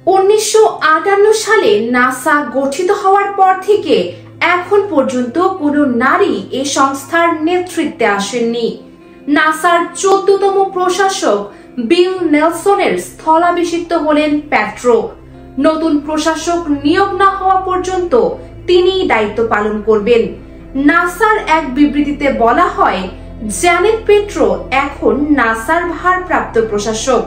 1958 সালে নাসা গঠিত হওয়ার পর থেকে এখন পর্যন্ত কোনো নারী এই সংস্থার নেতৃত্বে আসেননি। নাসার 14তম প্রশাসক বিল নেলসনের স্থলাভিষিক্ত হলেন পেট্রো। নতুন প্রশাসক নিয়োগ না হওয়া পর্যন্ত তিনি দায়িত্ব পালন করবেন। নাসার এক বিবৃতিতে বলা হয়, জ্যানেট পেট্রো এখন নাসার ভারপ্রাপ্ত প্রশাসক।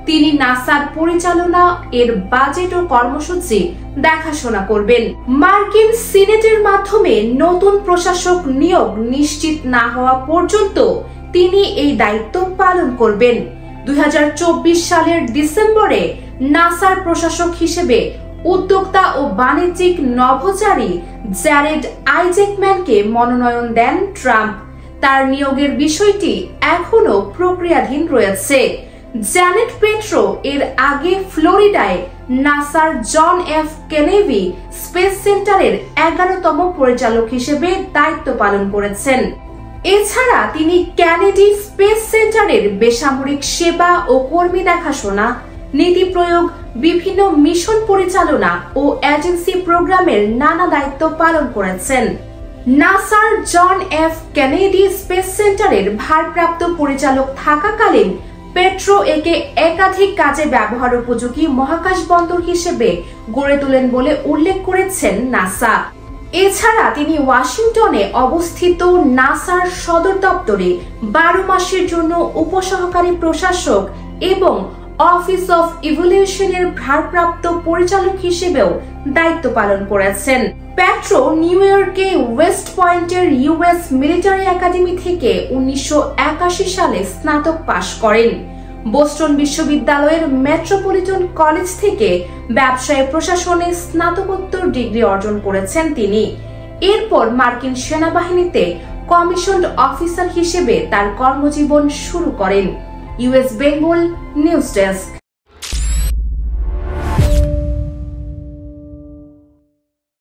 তিনি নাসার পরিচালনা, এর বাজেট ও কর্মসূচি দেখাশোনা করবেন। মার্কিন সিনেটের মাধ্যমে নতুন প্রশাসক নিয়োগ নিশ্চিত না হওয়া পর্যন্ত তিনি এই দায়িত্ব পালন করবেন। 2024 সালের ডিসেম্বরে নাসার প্রশাসক হিসেবে উদ্যোক্তা ও বাণিজ্যিক নভোচারী জ্যারেড আইজ্যাকম্যানকে মনোনয়ন দেন ট্রাম্প। তার নিয়োগের বিষয়টি এখনো প্রক্রিয়াধীন রয়েছে। জ্যানেট পেট্রো এর আগে ফ্লোরিডায় নাসার জন এফ কেনেডি স্পেস সেন্টারের 11তম পরিচালক হিসেবে দায়িত্ব পালন করেছেন। এছাড়া তিনি কেনেডি স্পেস সেন্টারের বেসামরিক সেবা ও কর্মী দেখাশোনা, নীতি প্রয়োগ, বিভিন্ন মিশন পরিচালনা ও এজেন্সি প্রোগ্রামের নানা দায়িত্ব পালন করেছেন। নাসার জন এফ কেনেডি স্পেস সেন্টারের ভারপ্রাপ্ত পরিচালক থাকাকালীন পেট্রো একে একাধিক কাজে ব্যবহার উপযোগী মহাকাশ বন্দর হিসেবে গড়ে তোলেন বলে উল্লেখ করেছেন নাসা। এছাড়া তিনি ওয়াশিংটনে অবস্থিত নাসার সদর দপ্তরে 12 মাসের জন্য উপসহকারী প্রশাসক এবং অফিস অফ ইভলিউশনের ভারপ্রাপ্ত পরিচালক হিসেবেও দায়িত্ব পালন করেছেন। পেট্রো নিউ ইয়র্কে ওয়েস্ট পয়েন্টের ইউএস মিলিটারি একাডেমি থেকে 1981 সালে স্নাতক পাশ করেন। বোস্টন বিশ্ববিদ্যালয়ের মেট্রোপলিটন কলেজ থেকে ব্যবসায় প্রশাসনে স্নাতকোত্তর ডিগ্রি অর্জন করেছেন তিনি। এরপর মার্কিন সেনাবাহিনীতে কমিশনড অফিসার হিসেবে তার কর্মজীবন শুরু করেন। US Bengal news desk.